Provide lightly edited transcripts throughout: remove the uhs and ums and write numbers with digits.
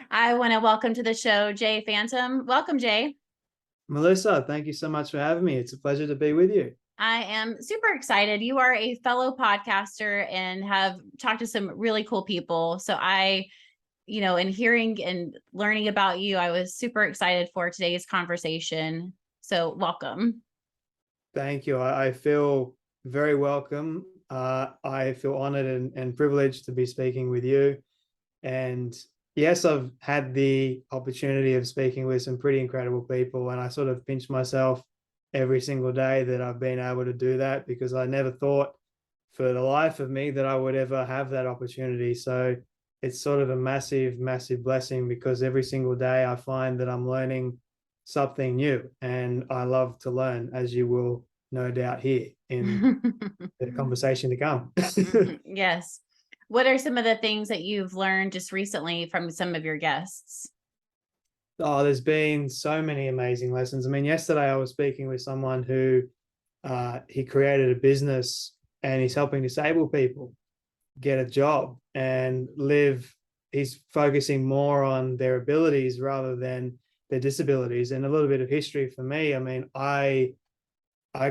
I want to welcome to the show Jay Fantom. Welcome, Jay. Melissa, thank you so much for having me. It's a pleasure to be with you. I am super excited. You are a fellow podcaster and have talked to some really cool people. So in hearing and learning about you, I was super excited for today's conversation. So welcome. Thank you. I feel very welcome. I feel honored and privileged to be speaking with you. And yes, I've had the opportunity of speaking with some pretty incredible people, and I sort of pinch myself every single day that I've been able to do that, because I never thought for the life of me that I would ever have that opportunity. So it's sort of a massive, massive blessing, because every single day I find that I'm learning something new, and I love to learn, as you will no doubt hear in the conversation to come. Yes. What are some of the things that you've learned just recently from some of your guests? Oh, there's been so many amazing lessons. I mean, yesterday I was speaking with someone who he created a business, and he's helping disabled people get a job and live. He's focusing more on their abilities rather than their disabilities. And a little bit of history for me. I mean, I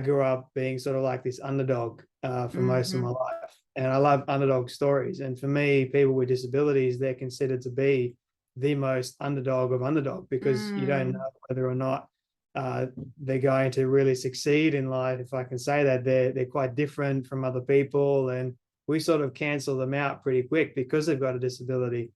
grew up being sort of like this underdog for most of my life, and I love underdog stories. And for me, people with disabilities, they're considered to be the most underdog of underdog, because you don't know whether or not they're going to really succeed in life. If I can say that, they're quite different from other people, and we sort of cancel them out pretty quick because they've got a disability.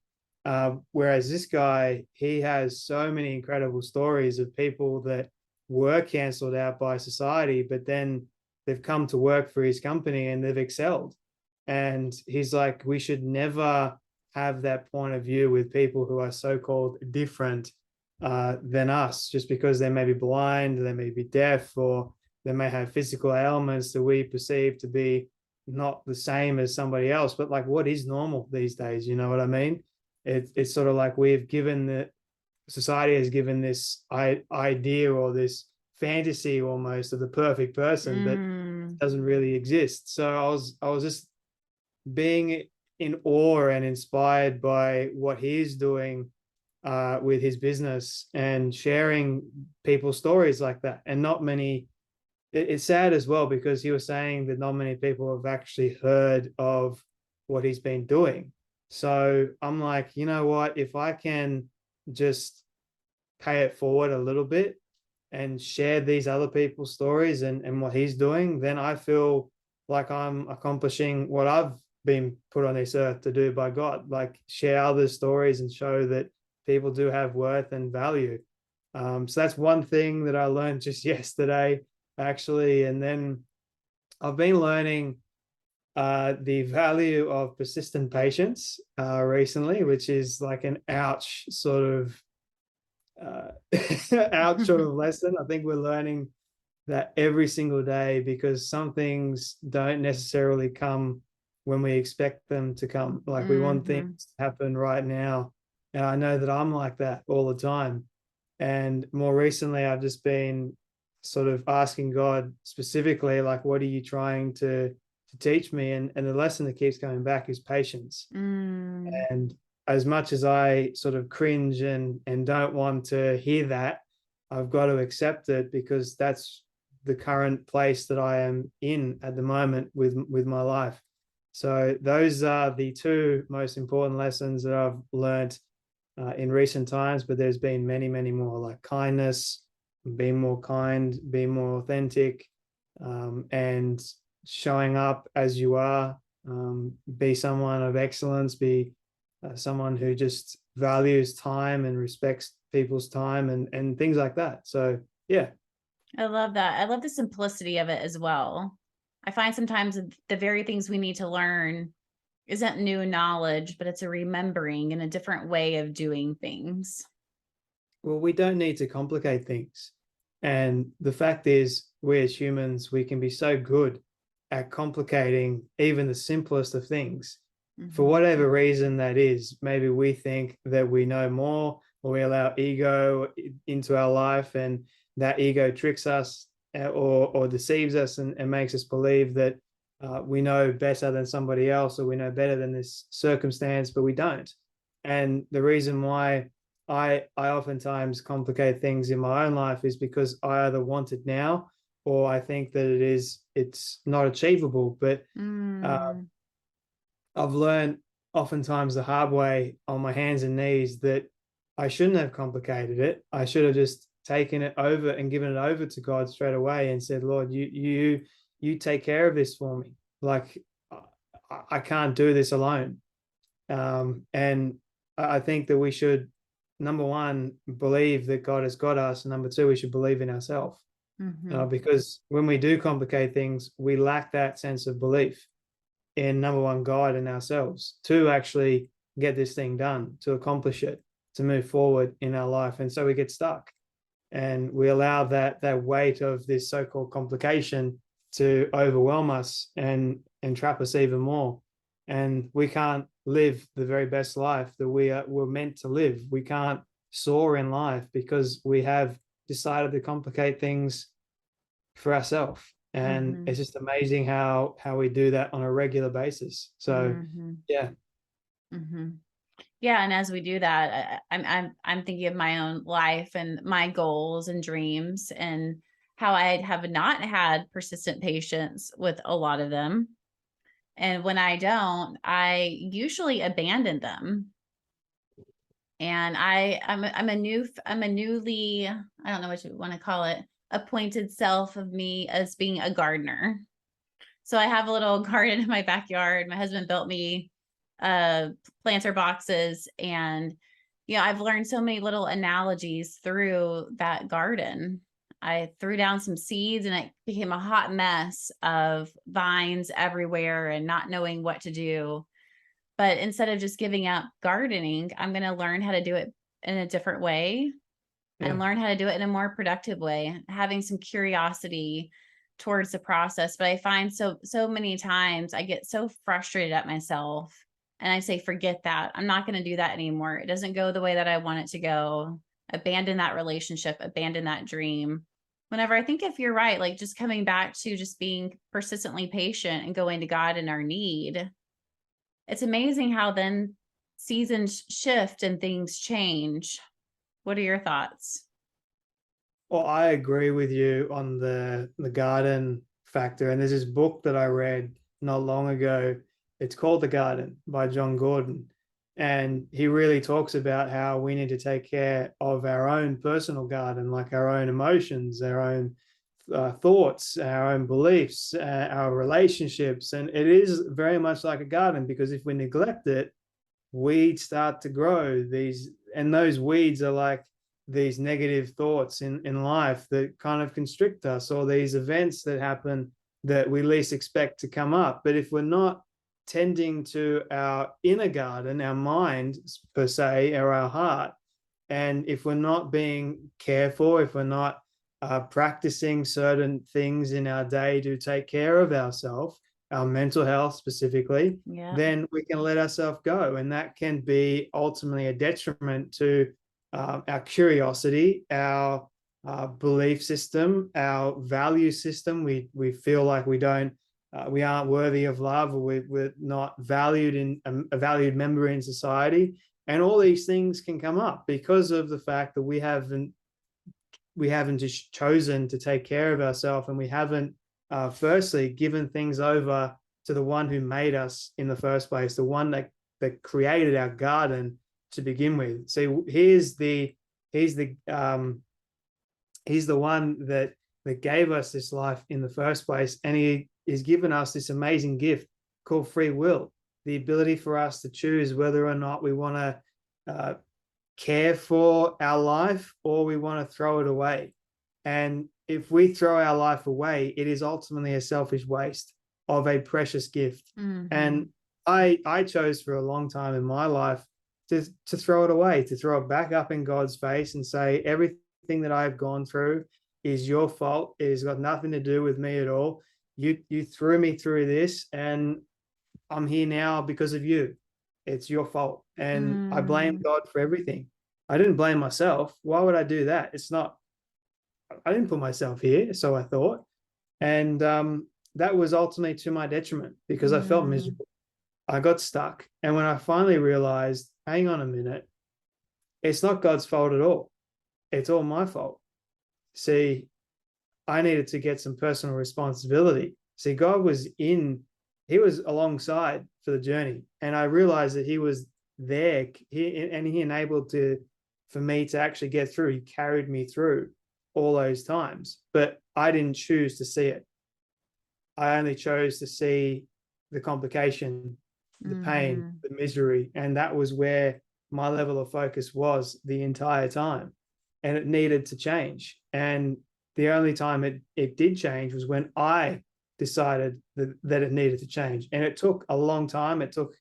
Whereas this guy, he has so many incredible stories of people that were cancelled out by society, but then they've come to work for his company and they've excelled. And he's like, we should never have that point of view with people who are so-called different than us, just because they may be blind, they may be deaf, or they may have physical ailments that we perceive to be not the same as somebody else. But like, what is normal these days? You know what I mean? It's sort of like we've given the society has given this idea or this fantasy almost of the perfect person that doesn't really exist. So I was just being in awe and inspired by what he's doing with his business and sharing people's stories like that. And not many, it's sad as well, because he was saying that not many people have actually heard of what he's been doing. So I'm like, you know what, if I can just pay it forward a little bit and share these other people's stories and what he's doing, then I feel like I'm accomplishing what I've been put on this earth to do by God, like share other stories and show that people do have worth and value. So that's one thing that I learned just yesterday, actually. And then I've been learning the value of persistent patience recently, which is like an ouch sort of out sort of lesson. I think we're learning that every single day, because some things don't necessarily come when we expect them to come. Like we want things to happen right now. And I know that I'm like that all the time. And more recently, I've just been sort of asking God specifically, like, what are you trying to teach me? And the lesson that keeps coming back is patience. And as much as I sort of cringe and don't want to hear that, I've got to accept it, because that's the current place that I am in at the moment with my life. So those are the two most important lessons that I've learned in recent times, but there's been many, many more, like kindness, being more kind, being more authentic, and showing up as you are, be someone of excellence, be someone who just values time and respects people's time and things like that. So yeah. I love that. I love the simplicity of it as well. I find sometimes the very things we need to learn isn't new knowledge, but it's a remembering and a different way of doing things. Well, we don't need to complicate things. And the fact is, we as humans, we can be so good at complicating even the simplest of things. For whatever reason that is, maybe we think that we know more, or we allow ego into our life, and that ego tricks us or deceives us and makes us believe that we know better than somebody else, or we know better than this circumstance, but we don't. And the reason why I oftentimes complicate things in my own life is because I either want it now, or I think that it's not achievable. But Mm. I've learned oftentimes the hard way on my hands and knees that I shouldn't have complicated it. I should have just taken it over and given it over to God straight away and said, Lord, you take care of this for me. Like I can't do this alone. And I think that we should, number one, believe that God has got us, and number two, we should believe in ourselves. Mm-hmm. Because when we do complicate things, we lack that sense of belief in, number one, God and ourselves to actually get this thing done, to accomplish it, to move forward in our life. And so we get stuck, and we allow that weight of this so-called complication to overwhelm us and trap us even more. And we can't live the very best life that we're meant to live. We can't soar in life because we have decided to complicate things for ourselves. And Mm-hmm. it's just amazing how we do that on a regular basis. So Mm-hmm. yeah. Mm-hmm. Yeah, and as we do that, I'm thinking of my own life and my goals and dreams, and how I have not had persistent patience with a lot of them. And when I don't, I usually abandon them. And I'm a newly, I don't know what you want to call it, appointed self of me as being a gardener. So I have a little garden in my backyard. My husband built me planter boxes, and I've learned so many little analogies through that garden. I threw down some seeds and it became a hot mess of vines everywhere and not knowing what to do. But instead of just giving up gardening, I'm going to learn how to do it in a different way Yeah. and learn how to do it in a more productive way, having some curiosity towards the process. But I find so many times I get so frustrated at myself, and I say, forget that. I'm not going to do that anymore. It doesn't go the way that I want it to go. Abandon that relationship, abandon that dream. Whenever I think, if you're right, like just coming back to just being persistently patient and going to God in our need, it's amazing how then seasons shift and things change. What are your thoughts? Well, I agree with you on the garden factor. And there's this book that I read not long ago. It's called The Garden by John Gordon. And he really talks about how we need to take care of our own personal garden, like our own emotions, our own thoughts, our own beliefs, our relationships. And it is very much like a garden, because if we neglect it, weeds start to grow. And those weeds are like these negative thoughts in life that kind of constrict us, or these events that happen that we least expect to come up. But if we're not tending to our inner garden, our mind per se, or our heart, and if we're not being careful, if we're not practicing certain things in our day to take care of ourselves, our mental health specifically, Yeah. then we can let ourselves go. And that can be ultimately a detriment to our curiosity, our belief system, our value system. We feel like we aren't worthy of love, or we're not valued in a valued member in society. And all these things can come up because of the fact that we haven't just chosen to take care of ourselves, and we haven't firstly given things over to the one who made us in the first place, the one that created our garden to begin with. So he's the one that gave us this life in the first place, and he has given us this amazing gift called free will, the ability for us to choose whether or not we want to care for our life, or we want to throw it away. And if we throw our life away, it is ultimately a selfish waste of a precious gift. Mm-hmm. And I chose for a long time in my life to throw it away, to throw it back up in God's face and say, everything that I've gone through is your fault. It has got nothing to do with me at all. You threw me through this, and I'm here now because of you. It's your fault. And I blame God for everything. I didn't blame myself. Why would I do that? I didn't put myself here, so I thought. And that was ultimately to my detriment, because I felt miserable. I got stuck. And when I finally realized, hang on a minute, it's not God's fault at all. It's all my fault. See, I needed to get some personal responsibility. See, God was he was alongside for the journey. And I realized that he was there, and he enabled for me to actually get through. He carried me through all those times, but I didn't choose to see it. I only chose to see the complication, the pain, the misery. And that was where my level of focus was the entire time. And it needed to change. And the only time it did change was when I decided that it needed to change. And it took a long time. It took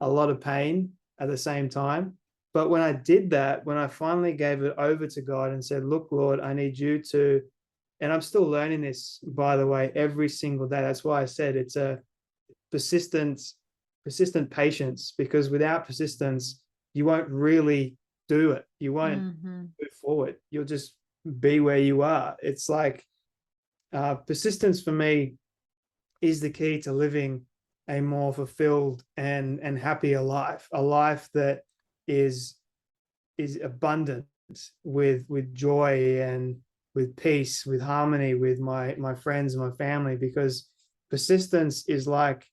a lot of pain at the same time. But when I did that, when I finally gave it over to God and said, look, Lord, I need you to, and I'm still learning this, by the way, every single day. That's why I said it's a persistent patience, because without persistence, you won't really do it. You won't move forward. You'll just be where you are. It's like persistence for me is the key to living a more fulfilled and happier life, a life that is abundant with joy and with peace, with harmony, with my friends and my family, because persistence is like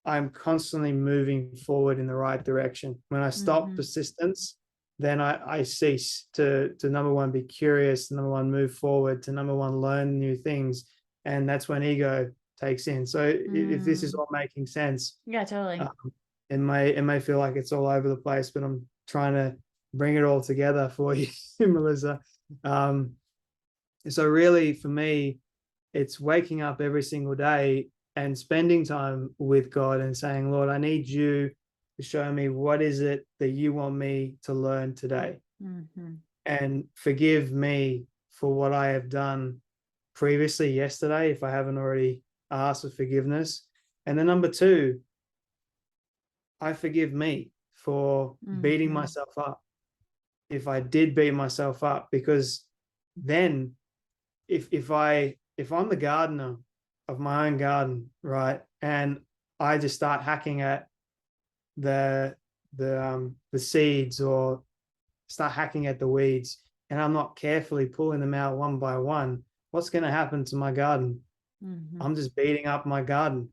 I'm constantly moving forward in the right direction. When I stop persistence, then I cease to number one, be curious, to number one, move forward, to number one, learn new things. And that's when ego takes in. So if this is all making sense. Yeah, totally. It may feel like it's all over the place, but I'm trying to bring it all together for you, Melissa. So really for me, it's waking up every single day and spending time with God and saying, Lord, I need you to show me what is it that you want me to learn today, and forgive me for what I have done previously yesterday, if I haven't already asked for forgiveness. And then number two, I forgive me for beating myself up, if I did beat myself up, because then if I'm the gardener of my own garden, right, and I just start hacking at the seeds, or start hacking at the weeds, and I'm not carefully pulling them out one by one, what's going to happen to my garden? I'm just beating up my garden,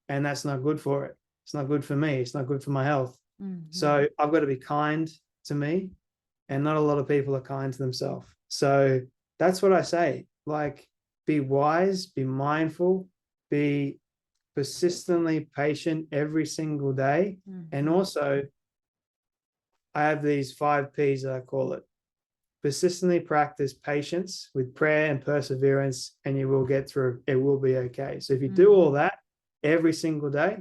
and that's not good for it. It's not good for me. It's not good for my health. So I've got to be kind to me, and not a lot of people are kind to themselves. So that's what I say. Like, be wise, be mindful, be persistently patient every single day. And also, I have these 5 P's that I call it. Persistently practice patience with prayer and perseverance, and you will get through. It will be okay. So if you do all that every single day,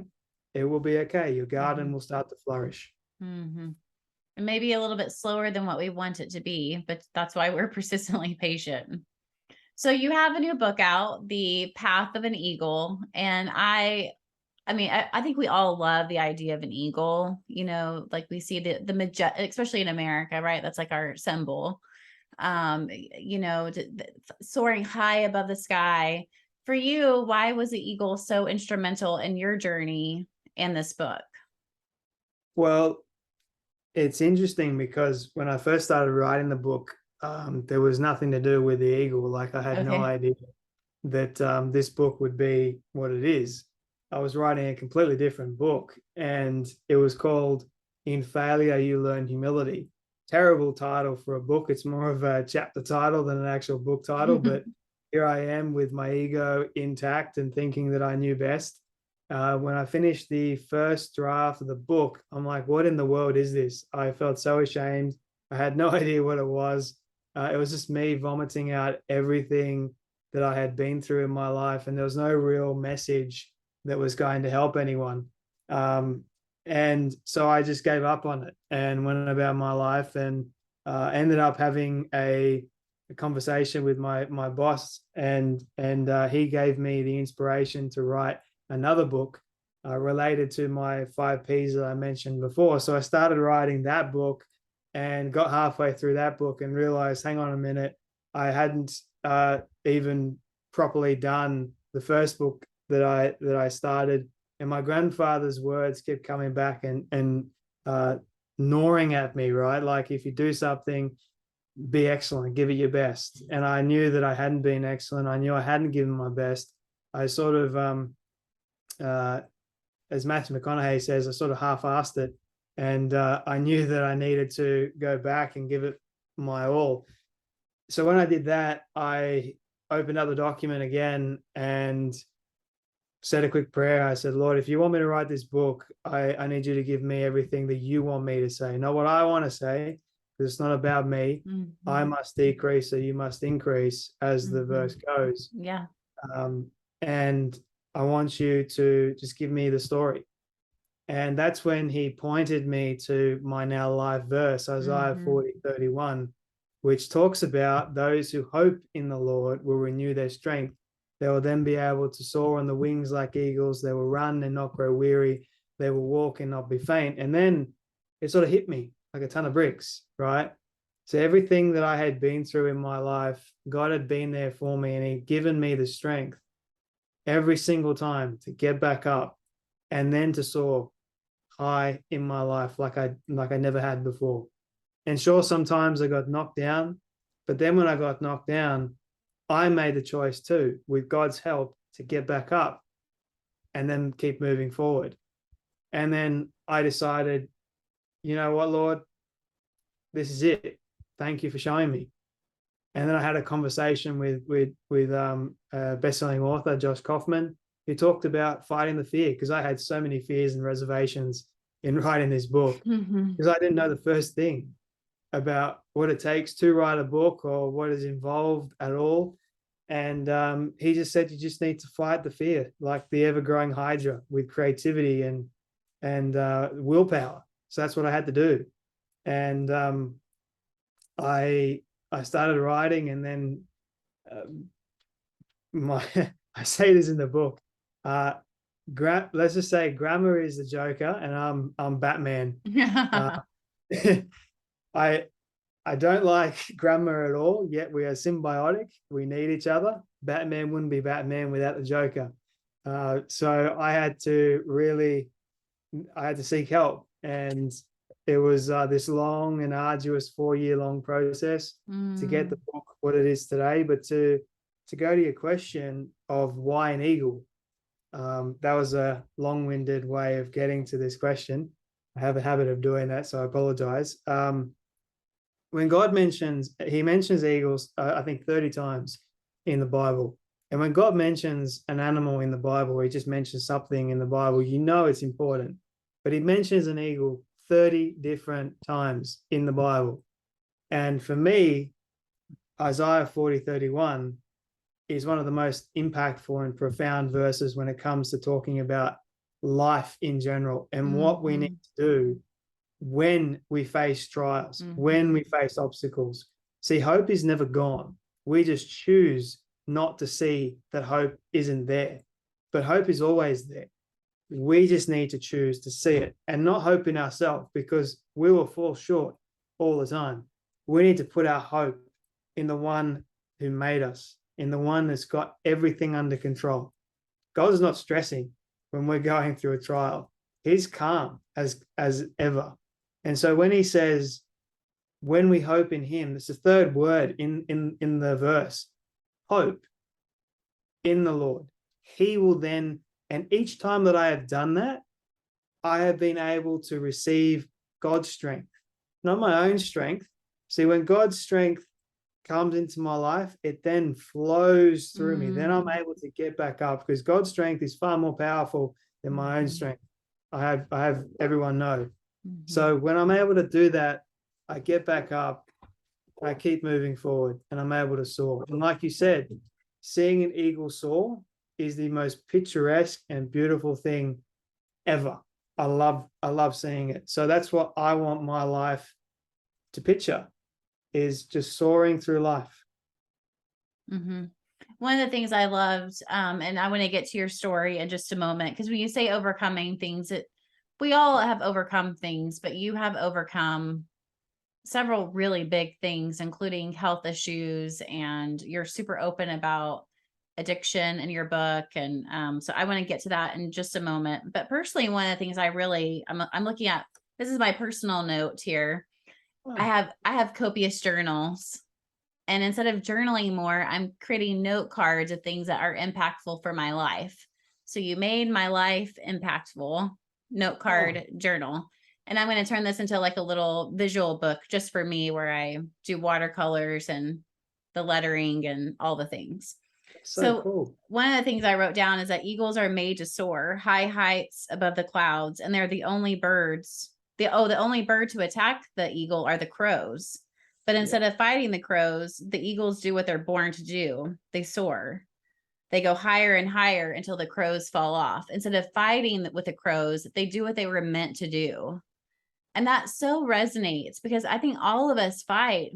it will be okay. Your garden will start to flourish. And maybe a little bit slower than what we want it to be, but that's why we're persistently patient. So you have a new book out, The Path of an Eagle. And I think we all love the idea of an eagle, like we see the especially in America, right? That's like our symbol, soaring high above the sky. For you, why was the eagle so instrumental in your journey and this book? Well, it's interesting because when I first started writing the book, there was nothing to do with the eagle. Like, I had no idea that this book would be what it is. I was writing a completely different book, and it was called In Failure, You Learn Humility. Terrible title for a book. It's more of a chapter title than an actual book title, but here I am with my ego intact and thinking that I knew best. When I finished the first draft of the book, I'm like, what in the world is this? I felt so ashamed. I had no idea what it was. It was just me vomiting out everything that I had been through in my life, and there was no real message that was going to help anyone. And so I just gave up on it and went about my life, and ended up having a conversation with my boss, and he gave me the inspiration to write another book related to my 5 P's that I mentioned before. So I started writing that book and got halfway through that book and realized, hang on a minute, I hadn't even properly done the first book that I started. And my grandfather's words kept coming back and gnawing at me, right? Like, if you do something, be excellent, give it your best. And I knew that I hadn't been excellent. I knew I hadn't given my best. I sort of, as Matthew McConaughey says, I sort of half-assed it. And I knew that I needed to go back and give it my all. So when I did that, I opened up the document again and said a quick prayer. I said, Lord, if you want me to write this book, I need you to give me everything that you want me to say, not what I want to say, because it's not about me. Mm-hmm. I must decrease, so you must increase, as the verse goes. Yeah. And I want you to just give me the story. And that's when he pointed me to my now live verse, Isaiah 40:31, which talks about those who hope in the Lord will renew their strength. They will then be able to soar on the wings like eagles. They will run and not grow weary. They will walk and not be faint. And then it sort of hit me like a ton of bricks, right? So everything that I had been through in my life, God had been there for me, and he'd given me the strength every single time to get back up and then to soar high in my life like I never had before. And sure, sometimes I got knocked down, but then when I got knocked down, I made the choice too, with God's help, to get back up and then keep moving forward. And then I decided, you know what, Lord, this is it. Thank you for showing me. And then I had a conversation with best-selling author Josh Kaufman, who talked about fighting the fear, because I had so many fears and reservations in writing this book, because I didn't know the first thing about what it takes to write a book or what is involved at all. And he just said, you just need to fight the fear, like the ever-growing hydra, with creativity and willpower. So that's what I had to do. And I started writing, and then I say this in the book. Let's just say grammar is the Joker, and I'm Batman. I don't like grammar at all, yet we are symbiotic. We need each other. Batman wouldn't be Batman without the Joker. So I had to seek help. And it was this long and arduous 4-year-long process to get the book what it is today. But to go to your question of why an eagle, that was a long-winded way of getting to this question. I have a habit of doing that, so I apologize. When God he mentions eagles, I think 30 times in the Bible. And when God mentions an animal in the Bible, he just mentions something in the Bible, you know it's important. But he mentions an eagle 30 different times in the Bible. And for me, Isaiah 40:31 is one of the most impactful and profound verses when it comes to talking about life in general and what we need to do when we face trials, when we face obstacles. See, hope is never gone. We just choose not to see that hope isn't there. But hope is always there. We just need to choose to see it and not hope in ourselves, because we will fall short all the time. We need to put our hope in the one who made us, in the one that's got everything under control. God is not stressing when we're going through a trial. He's calm as ever. And so when he says, when we hope in him, it's the third word in the verse, hope in the Lord. He will then, and each time that I have done that, I have been able to receive God's strength, not my own strength. See, when God's strength comes into my life, it then flows through me. Then I'm able to get back up, because God's strength is far more powerful than my own strength. I have everyone know. So when I'm able to do that, I get back up, I keep moving forward, and I'm able to soar. And like you said, seeing an eagle soar is the most picturesque and beautiful thing ever. I love seeing it. So that's what I want my life to picture, is just soaring through life. One of the things I loved, and I want to get to your story in just a moment, because when you say overcoming things, we all have overcome things, but you have overcome several really big things, including health issues, and you're super open about addiction in your book. And so I want to get to that in just a moment. But personally, one of the things I'm looking at, this is my personal note here. I have copious journals. And instead of journaling more, I'm creating note cards of things that are impactful for my life. So you made my life impactful, note card journal. And I'm going to turn this into like a little visual book just for me, where I do watercolors and the lettering and all the things. So cool. One of the things I wrote down is that eagles are made to soar high heights above the clouds, and they're the only birds. The only bird to attack the eagle are the crows. But instead of fighting the crows, the eagles do what they're born to do. They soar. They go higher and higher until the crows fall off. Instead of fighting with the crows, they do what they were meant to do. And that so resonates, because I think all of us fight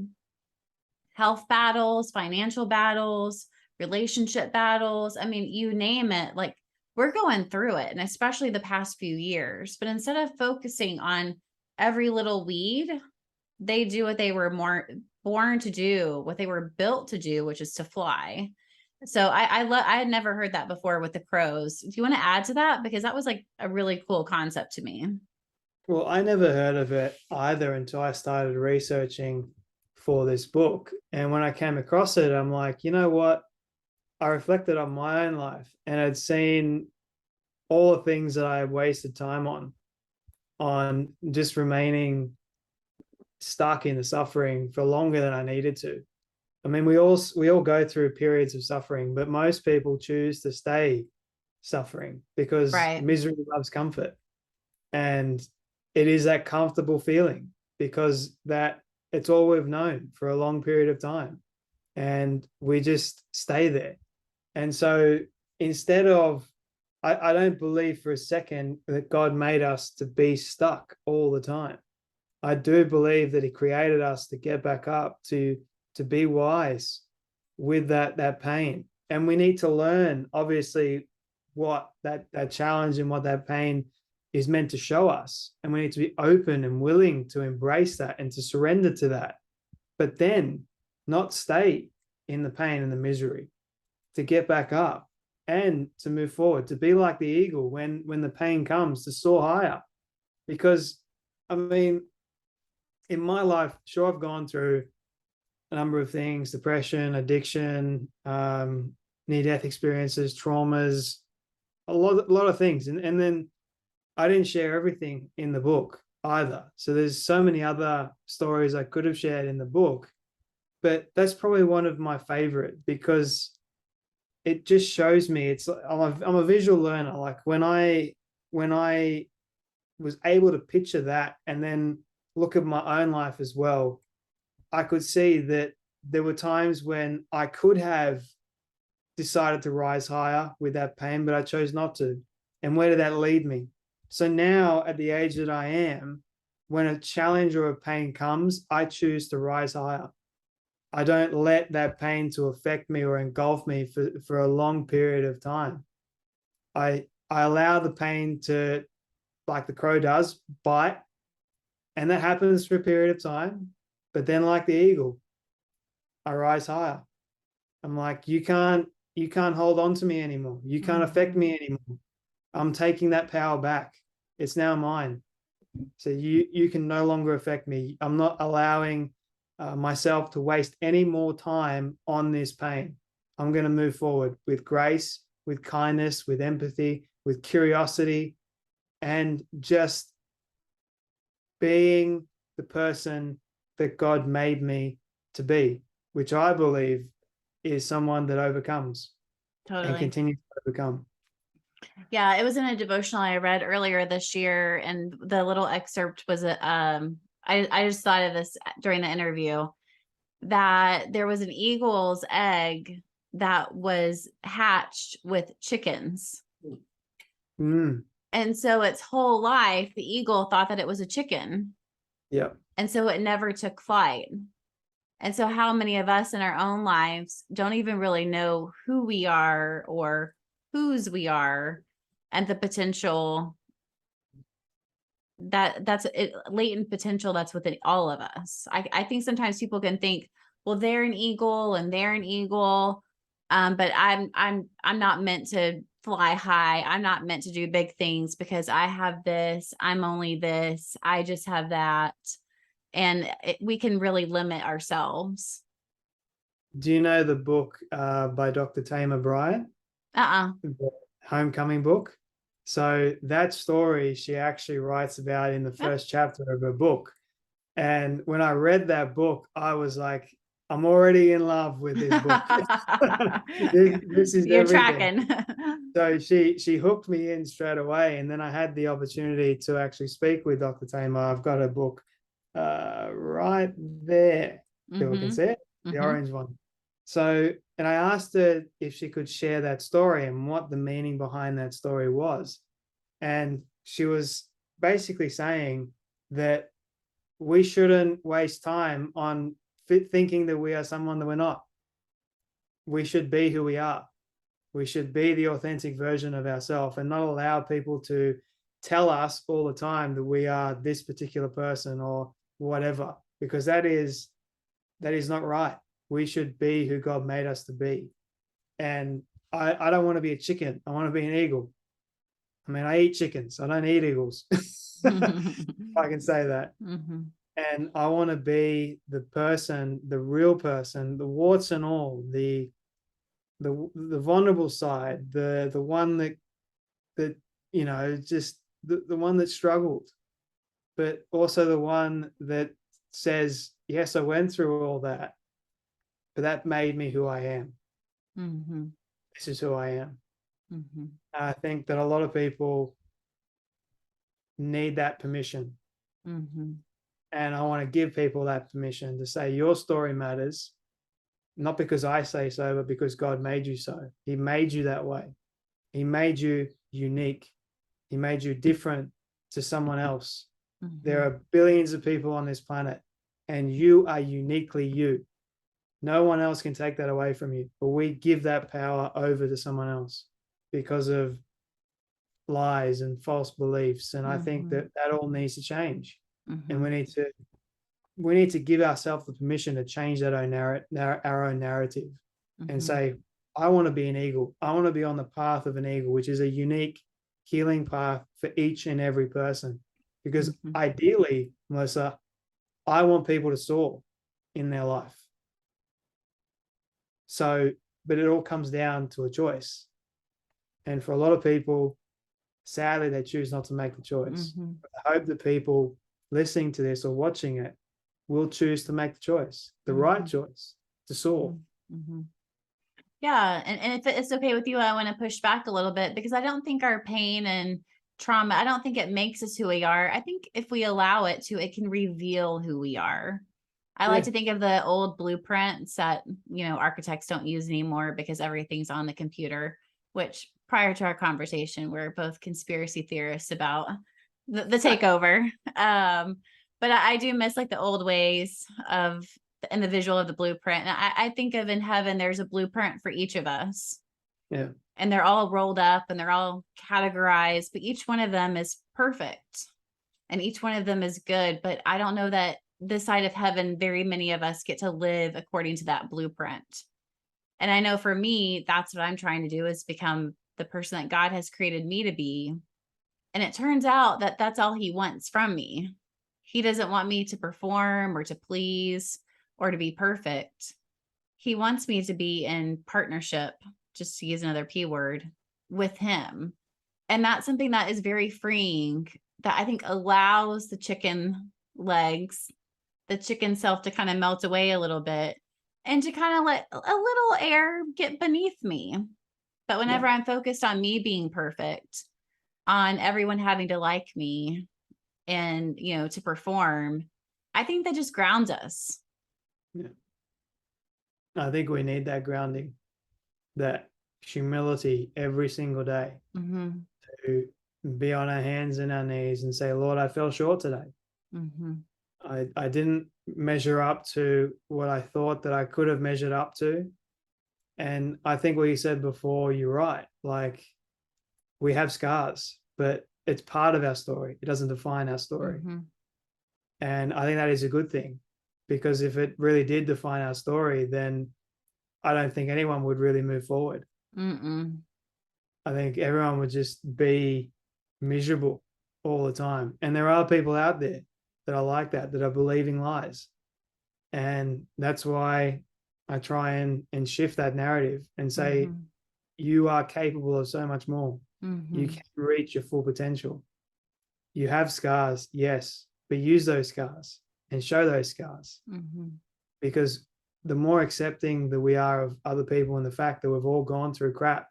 health battles, financial battles, relationship battles. I mean, you name it, like we're going through it, and especially the past few years. But instead of focusing on every little weed, they do what they were born to do, what they were built to do, which is to fly. So I had never heard that before with the crows. Do you want to add to that? Because that was like a really cool concept to me. Well, I never heard of it either until I started researching for this book. And when I came across it, I'm like, you know what? I reflected on my own life and I'd seen all the things that I had wasted time on just remaining stuck in the suffering for longer than I needed to. I mean, we all go through periods of suffering, but most people choose to stay suffering because misery loves comfort. And it is that comfortable feeling because that it's all we've known for a long period of time. And we just stay there. And so instead of, I don't believe for a second that God made us to be stuck all the time. I do believe that he created us to get back up, to be wise with that pain. And we need to learn, obviously, what that challenge and what that pain is meant to show us. And we need to be open and willing to embrace that and to surrender to that. But then not stay in the pain and the misery, to get back up and to move forward, to be like the eagle when the pain comes, to soar higher. Because, I mean, in my life, sure, I've gone through a number of things: depression, addiction, near-death experiences, traumas, a lot of things. And then I didn't share everything in the book either. So there's so many other stories I could have shared in the book, but that's probably one of my favorite because it just shows me I'm a visual learner. Like when I was able to picture that and then look at my own life as well, I could see that there were times when I could have decided to rise higher with that pain, but I chose not to. And where did that lead me? So now at the age that I am, when a challenge or a pain comes, I choose to rise higher. I don't let that pain to affect me or engulf me for a long period of time. I allow the pain to, like the crow does, bite. And that happens for a period of time. But then like the eagle, I rise higher. I'm like, you can't hold on to me anymore. You can't affect me anymore. I'm taking that power back. It's now mine. So you can no longer affect me. I'm not allowing myself to waste any more time on this pain. I'm going to move forward with grace, with kindness, with empathy, with curiosity, and just being the person that God made me to be, which I believe is someone that overcomes and continues to overcome. Yeah, it was in a devotional I read earlier this year, and the little excerpt was I just thought of this during the interview, that there was an eagle's egg that was hatched with chickens. And so its whole life, the eagle thought that it was a chicken. Yeah. And so it never took flight. And so how many of us in our own lives don't even really know who we are or whose we are, and the potential that's it, latent potential that's within all of us. I think sometimes people can think, well, they're an eagle and they're an eagle, But I'm not meant to fly high. I'm not meant to do big things because I have this, I'm only this, I just have that. And we can really limit ourselves. Do you know the book by Dr. Tamer Bryant, Uh-uh. the Homecoming book? So that story she actually writes about in the first chapter of her book. And when I read that book, I was like, I'm already in love with this book. This is You're everything. tracking. So she hooked me in straight away. And then I had the opportunity to actually speak with Dr. Tamer. I've got a book right there. People can see it, the orange one. So, and I asked her if she could share that story and what the meaning behind that story was. And she was basically saying that we shouldn't waste time on thinking that we are someone that we're not. We should be who we are. We should be the authentic version of ourselves and not allow people to tell us all the time that we are this particular person or whatever, because that is not right. We should be who God made us to be. And I don't want to be a chicken. I want to be an eagle. I mean, I eat chickens. I don't eat eagles. I can say that. And I want to be the person, the real person, the warts and all, the vulnerable side, the one that you know, just the one that struggled, but also the one that says, yes, I went through all that, but that made me who I am. This is who I am. I think that a lot of people need that permission. And I want to give people that permission to say your story matters, not because I say so, but because God made you so. He made you that way. He made you unique. He made you different to someone else. There are billions of people on this planet, and you are uniquely you. No one else can take that away from you, but we give that power over to someone else because of lies and false beliefs. And I think that all needs to change. And we need to give ourselves the permission to change that our own narrative and say, I want to be an eagle. I want to be on the path of an eagle, which is a unique healing path for each and every person. Because ideally, Melissa, I want people to soar in their life. So, but it all comes down to a choice. And for a lot of people, sadly, they choose not to make the choice. I hope that people listening to this or watching it will choose to make the choice, the right choice to soar. Yeah. And if it's okay with you, I want to push back a little bit because I don't think our pain and trauma, I don't think it makes us who we are. I think if we allow it to, it can reveal who we are. I like to think of the old blueprints that, architects don't use anymore because everything's on the computer, which prior to our conversation, we're both conspiracy theorists about the takeover. But I do miss like the old ways of and the visual of the blueprint. And I think of in heaven, there's a blueprint for each of us. Yeah. And they're all rolled up and they're all categorized, but each one of them is perfect. And each one of them is good. But I don't know that this side of heaven, very many of us get to live according to that blueprint. And I know for me, that's what I'm trying to do is become the person that God has created me to be. And it turns out that that's all he wants from me. He doesn't want me to perform or to please or to be perfect. He wants me to be in partnership, just to use another P word, with him. And that's something that is very freeing, that I think allows the chicken legs, the chicken self to kind of melt away a little bit and to kind of let a little air get beneath me. But whenever I'm focused on me being perfect, on everyone having to like me and, to perform, I think that just grounds us. Yeah. I think we need that grounding, that humility every single day to be on our hands and our knees and say, Lord, I fell short today. I didn't measure up to what I thought that I could have measured up to. And I think what you said before, you're right. Like, we have scars, but it's part of our story. It doesn't define our story. And I think that is a good thing, because if it really did define our story, then I don't think anyone would really move forward. Mm-mm. I think everyone would just be miserable all the time. And there are people out there that are like that are believing lies. And that's why I try and shift that narrative and say, Mm-hmm. you are capable of so much more. You Mm-hmm. can reach your full potential. You have scars, yes, but use those scars and show those scars, Mm-hmm. because the more accepting that we are of other people and the fact that we've all gone through crap,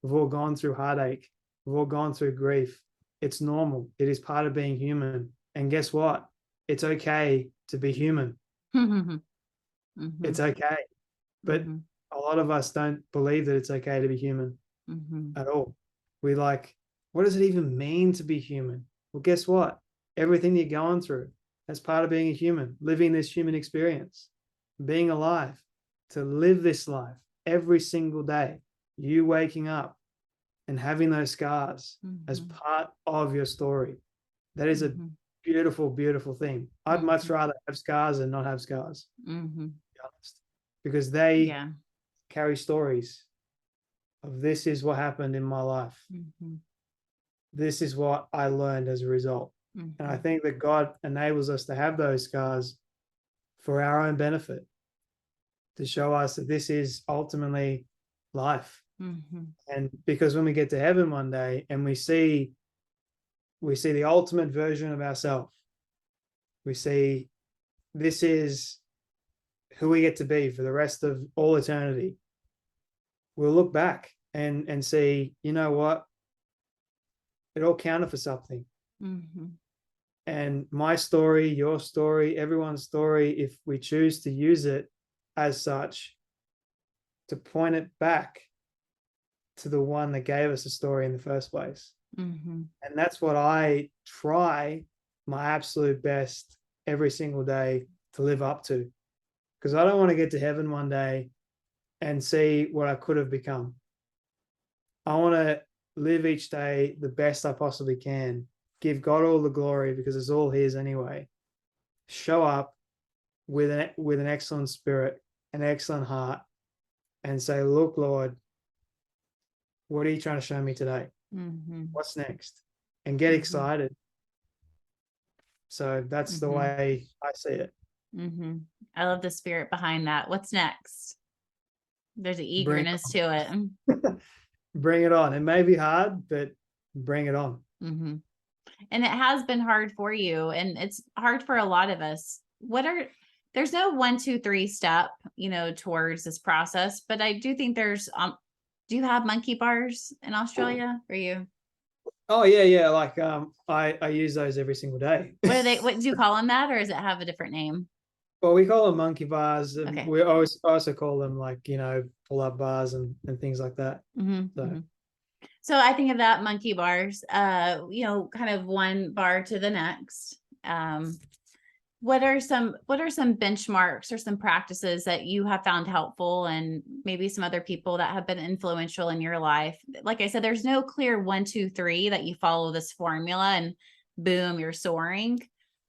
we've all gone through heartache, we've all gone through grief. It's normal. It is part of being human. And guess what? It's okay to be human. Mm-hmm. It's okay. But Mm-hmm. a lot of us don't believe that it's okay to be human Mm-hmm. at all. We like, what does it even mean to be human? Well, guess what? Everything you're going through, that's part of being a human, living this human experience, being alive, to live this life every single day, you waking up and having those scars as Mm-hmm. part of your story. That is a Mm-hmm. beautiful, beautiful thing. I'd much rather have scars than not have scars, Mm-hmm. to be honest, because they Yeah. carry stories of this is what happened in my life. Mm-hmm. This is what I learned as a result. And I Mm-hmm. think that God enables us to have those scars for our own benefit, to show us that this is ultimately life. Mm-hmm. And because when we get to heaven one day and we see the ultimate version of ourselves, we see this is who we get to be for the rest of all eternity. We'll look back and see, you know what? It all counted for something. Mm-hmm. And my story, your story, everyone's story, if we choose to use it as such, to point it back to the one that gave us a story in the first place. Mm-hmm. And that's what I try my absolute best every single day to live up to. Because I don't want to get to heaven one day and see what I could have become. I want to live each day the best I possibly can, give God all the glory because it's all His anyway. Show up with an excellent spirit, an excellent heart, and say, look, Lord, what are you trying to show me today? Mm-hmm. What's next? And get Mm-hmm. excited. So that's the Mm-hmm. way I see it. Mm-hmm. I love the spirit behind that. What's next? There's an Bring eagerness to it. bring it on. It may be hard, but bring it on. Mm-hmm. And it has been hard for you, and it's hard for a lot of us. There's no 1, 2, 3 step, towards this process, but I do think do you have monkey bars in Australia for you? Oh yeah. Like I use those every single day. What do you call them that, or does it have a different name? Well, we call them monkey bars, and Okay. we also call them like, pull-up bars and things like that. Mm-hmm. So Mm-hmm. So I think of that monkey bars, kind of one bar to the next. What are some benchmarks or some practices that you have found helpful, and maybe some other people that have been influential in your life? Like I said, there's no clear 1, 2, 3 that you follow this formula and boom, you're soaring.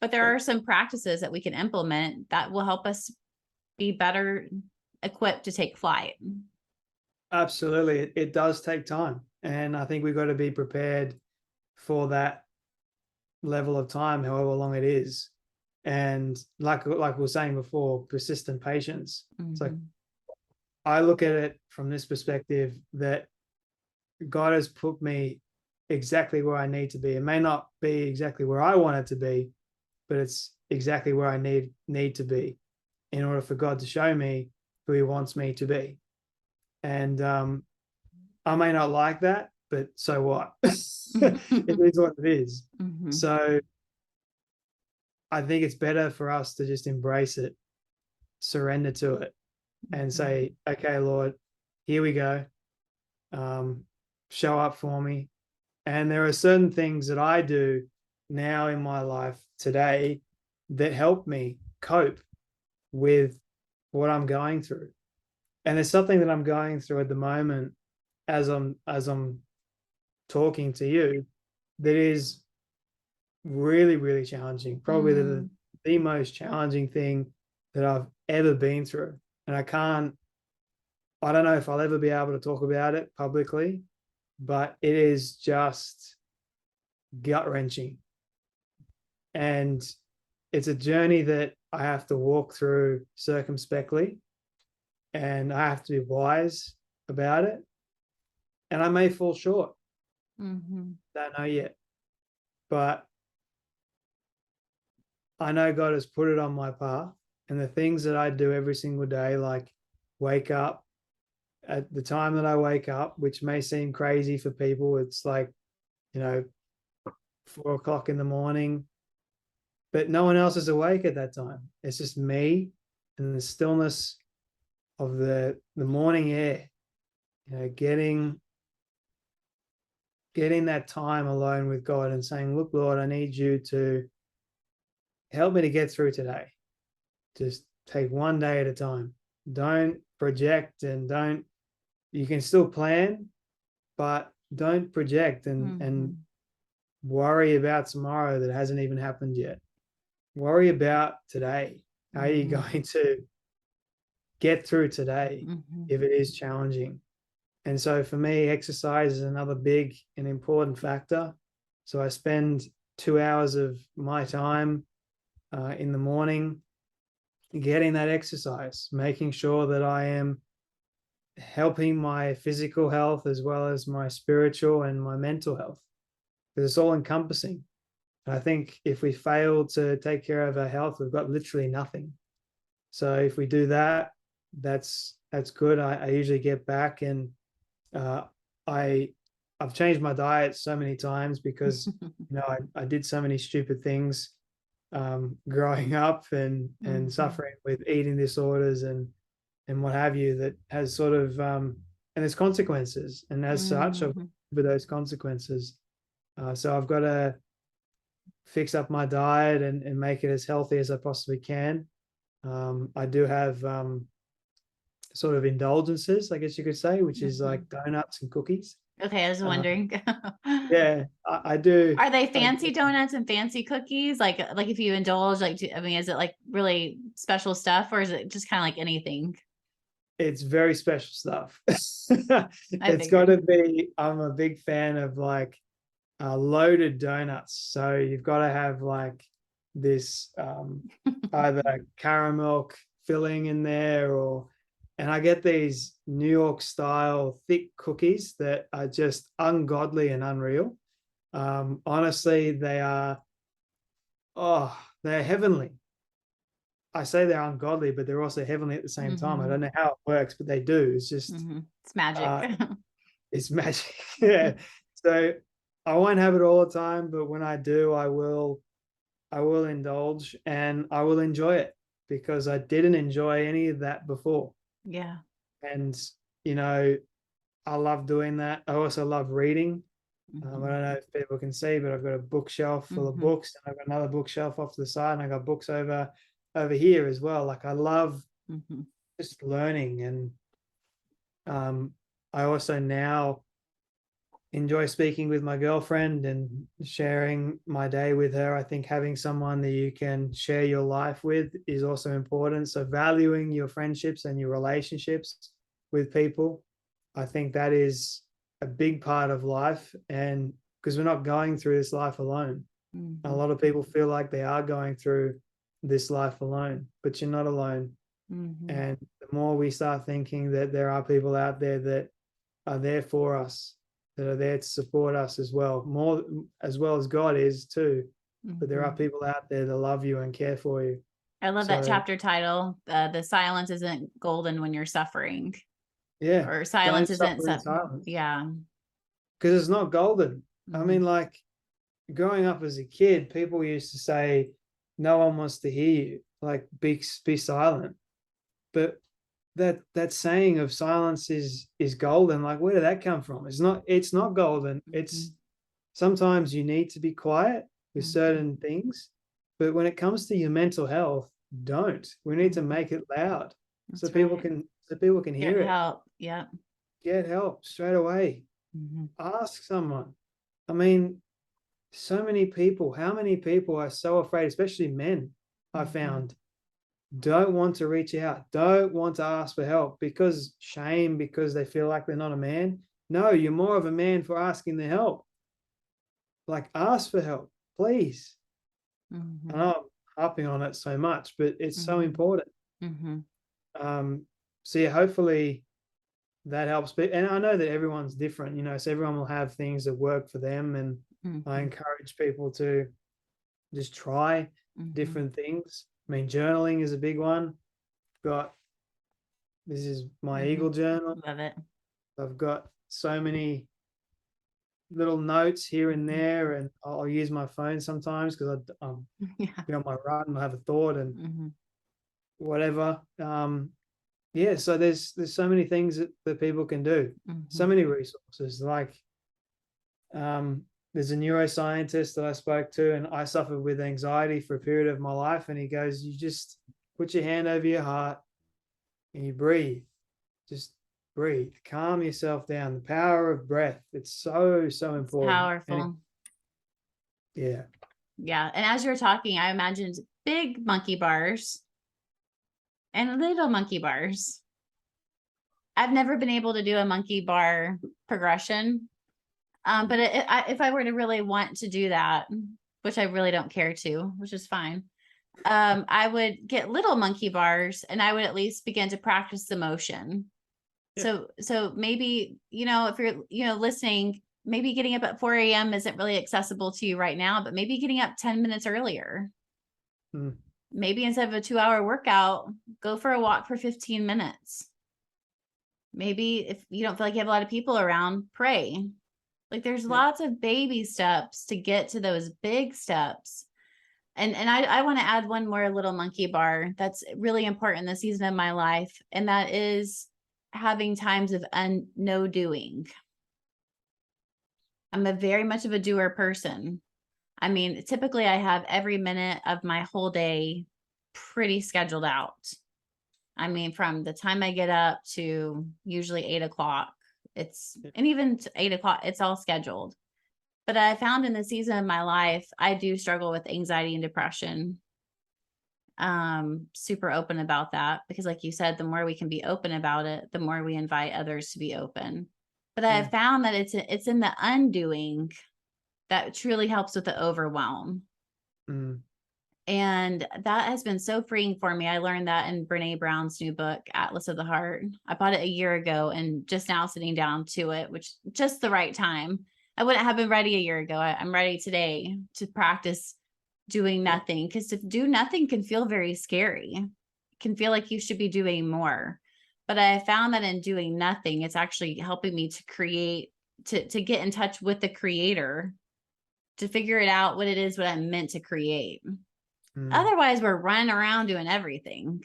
But there are some practices that we can implement that will help us be better equipped to take flight. absolutely, it does take time, and I think we've got to be prepared for that level of time, however long it is. And like we were saying before, persistent patience. It's like, Mm-hmm. I look at it from this perspective that God has put me exactly where I need to be. It may not be exactly where I want it to be, but it's exactly where I need to be in order for God to show me who He wants me to be. And I may not like that, but so what? It is what it is. Mm-hmm. So I think it's better for us to just embrace it, surrender to it, and say, okay, Lord, here we go. Show up for me. And there are certain things that I do now in my life today that help me cope with what I'm going through. And there's something that I'm going through at the moment as I'm talking to you that is really, really challenging. Probably the most challenging thing that I've ever been through. And I can't I don't know if I'll ever be able to talk about it publicly, but it is just gut-wrenching. And it's a journey that I have to walk through circumspectly, and I have to be wise about it. And I may fall short. Mm-hmm. Don't know yet. But I know God has put it on my path. And the things that I do every single day, like wake up at the time that I wake up, which may seem crazy for people, it's like, 4 o'clock in the morning, but no one else is awake at that time. It's just me and the stillness of the morning air, getting that time alone with God and saying, look, Lord, I need you to help me to get through today. Just take one day at a time. Don't project, and you can still plan, but don't project and worry about tomorrow that hasn't even happened yet. Worry about today. How are you going to get through today if it is challenging? And so for me, exercise is another big and important factor. So I spend 2 hours of my time in the morning getting that exercise, making sure that I am helping my physical health as well as my spiritual and my mental health, because it's all encompassing. And I think if we fail to take care of our health, we've got literally nothing. So if we do that, that's good. I usually get back, and I've changed my diet so many times because I did so many stupid things growing up and suffering with eating disorders and what have you, that has sort of and there's consequences, and as such I've with those consequences. So I've got to fix up my diet and make it as healthy as I possibly can. I do have sort of indulgences, I guess you could say, which is like donuts and cookies. Okay, I was wondering. Yeah, I do. Are they fancy donuts and fancy cookies? Like if you indulge, is it like really special stuff, or is it just kind of like anything? It's very special stuff. It's got to be. I'm a big fan of like loaded donuts. So you've got to have like this either caramel filling in there, and I get these New York style thick cookies that are just ungodly and unreal. Honestly, they're heavenly. I say they're ungodly, but they're also heavenly at the same time. I don't know how it works, but they do. It's just it's magic. It's magic. Yeah. So I won't have it all the time, but when I do, I will indulge and I will enjoy it, because I didn't enjoy any of that before. Yeah. And I love doing that. I also love reading. I don't know if people can see, but I've got a bookshelf full of books, and I've got another bookshelf off to the side, and I got books over here as well. Like I love just learning, and I also now enjoy speaking with my girlfriend and sharing my day with her. I think having someone that you can share your life with is also important. So valuing your friendships and your relationships with people, I think that is a big part of life. And because we're not going through this life alone. A lot of people feel like they are going through this life alone, but you're not alone. And the more we start thinking that there are people out there that are there for us, that are there to support us as well, more as well as God is too. But there are people out there that love you and care for you. I love that chapter title. The silence isn't golden when you're suffering. Yeah. Or silence isn't silence. Yeah. Because it's not golden. I mean, like growing up as a kid, people used to say, no one wants to hear you. Like be silent. But that saying of silence is golden. Like, where did that come from? It's not golden. It's sometimes you need to be quiet with certain things, but when it comes to your mental health, don't. We need to make it loud. So people can hear it. Get help. Yeah. Get help straight away. Ask someone. I mean, so many people, how many people are so afraid, especially men, I found, don't want to reach out, don't want to ask for help because shame, because they feel like they're not a man. No, you're more of a man for asking the help. Like, ask for help, please. I know I'm harping on it so much, but it's so important. So yeah, hopefully that helps. But and I know that everyone's different, you know, so everyone will have things that work for them. And I encourage people to just try different things. I mean, journaling is a big one. This is my Eagle journal. Love it. I've got so many little notes here and there, and I'll use my phone sometimes because I'm on my run and I have a thought and whatever. Yeah, so there's so many things that people can do, so many resources. Like there's a neuroscientist that I spoke to, and I suffered with anxiety for a period of my life, and he goes, you just put your hand over your heart and you breathe. Just breathe, calm yourself down. The power of breath, it's so important. It's powerful. Yeah. And as you're talking, I imagined big monkey bars and little monkey bars. I've never been able to do a monkey bar progression. But if I were to really want to do that, which I really don't care to, which is fine, I would get little monkey bars and I would at least begin to practice the motion. Yeah. So maybe, if you're, listening, maybe getting up at 4 a.m. isn't really accessible to you right now, but maybe getting up 10 minutes earlier. Maybe instead of a 2-hour workout, go for a walk for 15 minutes. Maybe if you don't feel like you have a lot of people around, pray. Like there's lots of baby steps to get to those big steps. And I want to add one more little monkey bar that's really important this season of my life. And that is having times of no doing. I'm very much of a doer person. I mean, typically I have every minute of my whole day pretty scheduled out. I mean, from the time I get up to usually 8 o'clock, and even to 8 o'clock, it's all scheduled. But I found in the season of my life, I do struggle with anxiety and depression. Super open about that because like you said, the more we can be open about it, the more we invite others to be open. But I have found that it's in the undoing that truly helps with the overwhelm. And that has been so freeing for me. I learned that in Brene Brown's new book, Atlas of the Heart. I bought it a year ago and just now sitting down to it, which just the right time. I wouldn't have been ready a year ago. I'm ready today to practice doing nothing, because to do nothing can feel very scary. It can feel like you should be doing more. But I found that in doing nothing, it's actually helping me to create, to get in touch with the creator, to figure it out what it is, what I'm meant to create. Otherwise, we're running around doing everything.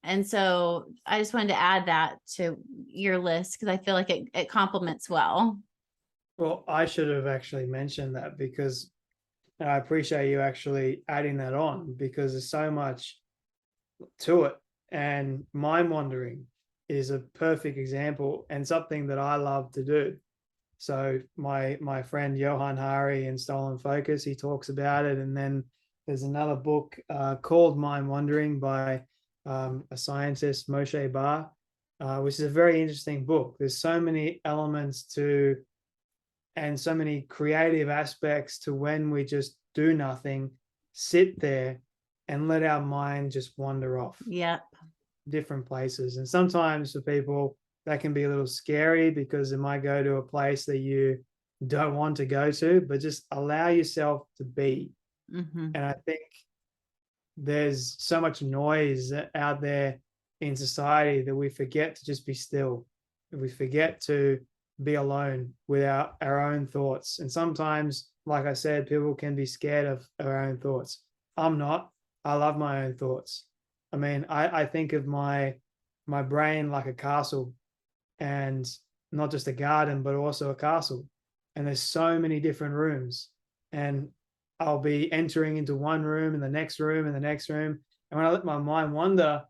And so I just wanted to add that to your list because I feel like it complements well. Well, I should have actually mentioned that because I appreciate you actually adding that on because there's so much to it. And mind wandering is a perfect example and something that I love to do. So my friend Johan Hari in Stolen Focus, he talks about it. And then there's another book called Mind Wandering by a scientist, Moshe Bar, which is a very interesting book. There's so many elements to and so many creative aspects to when we just do nothing, sit there and let our mind just wander off. Different places. And sometimes for people, that can be a little scary because it might go to a place that you don't want to go to, but just allow yourself to be. And I think there's so much noise out there in society that we forget to just be still. We forget to be alone with our own thoughts. And sometimes, like I said, people can be scared of our own thoughts. I'm not. I love my own thoughts. I mean, I think of my brain like a castle, and not just a garden, but also a castle. And there's so many different rooms. And I'll be entering into one room and the next room and the next room. And when I let my mind wander,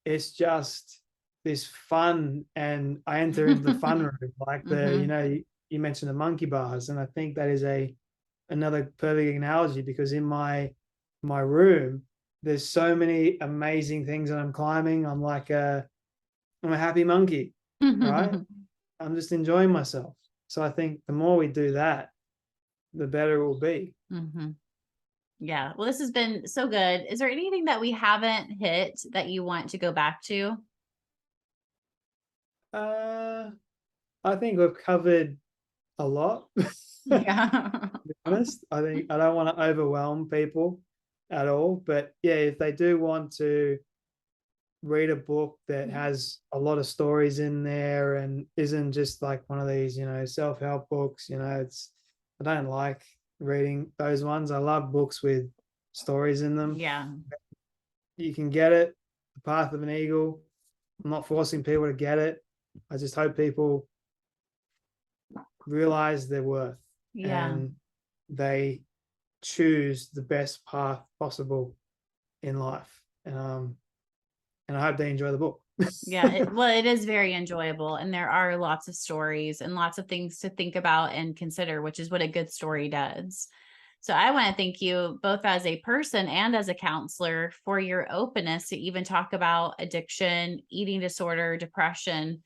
it's just this fun. And I enter into the fun room, like you mentioned the monkey bars. And I think that is another perfect analogy because in my room, there's so many amazing things that I'm climbing. I'm a happy monkey, right? I'm just enjoying myself. So I think the more we do that, the better it will be. Yeah. Well, this has been so good. Is there anything that we haven't hit that you want to go back to? I think we've covered a lot. Yeah. Be honest, I think I don't want to overwhelm people at all. But yeah, if they do want to read a book that has a lot of stories in there and isn't just like one of these, self-help books, I don't like reading those ones. I love books with stories in them. Yeah. You can get it, The Path of an Eagle. I'm not forcing people to get it. I just hope people realize their worth and they choose the best path possible in life. And I hope they enjoy the book. Yeah. Well, it is very enjoyable. And there are lots of stories and lots of things to think about and consider, which is what a good story does. So I want to thank you both as a person and as a counselor for your openness to even talk about addiction, eating disorder, depression,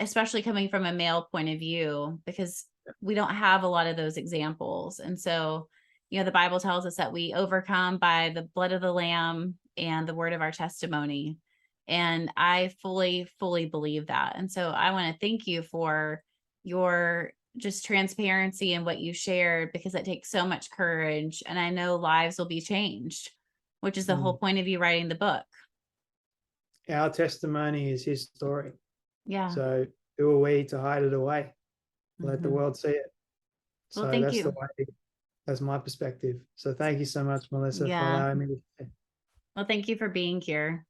especially coming from a male point of view, because we don't have a lot of those examples. And so, the Bible tells us that we overcome by the blood of the Lamb and the word of our testimony. And I fully, fully believe that. And so I want to thank you for your just transparency and what you shared, because it takes so much courage. And I know lives will be changed, which is the whole point of you writing the book. Our testimony is his story. Yeah. So who are we to hide it away? Let the world see it. Well, so thank that's you. the way, that's my perspective. So thank you so much, Melissa, for allowing me to share. Well, thank you for being here.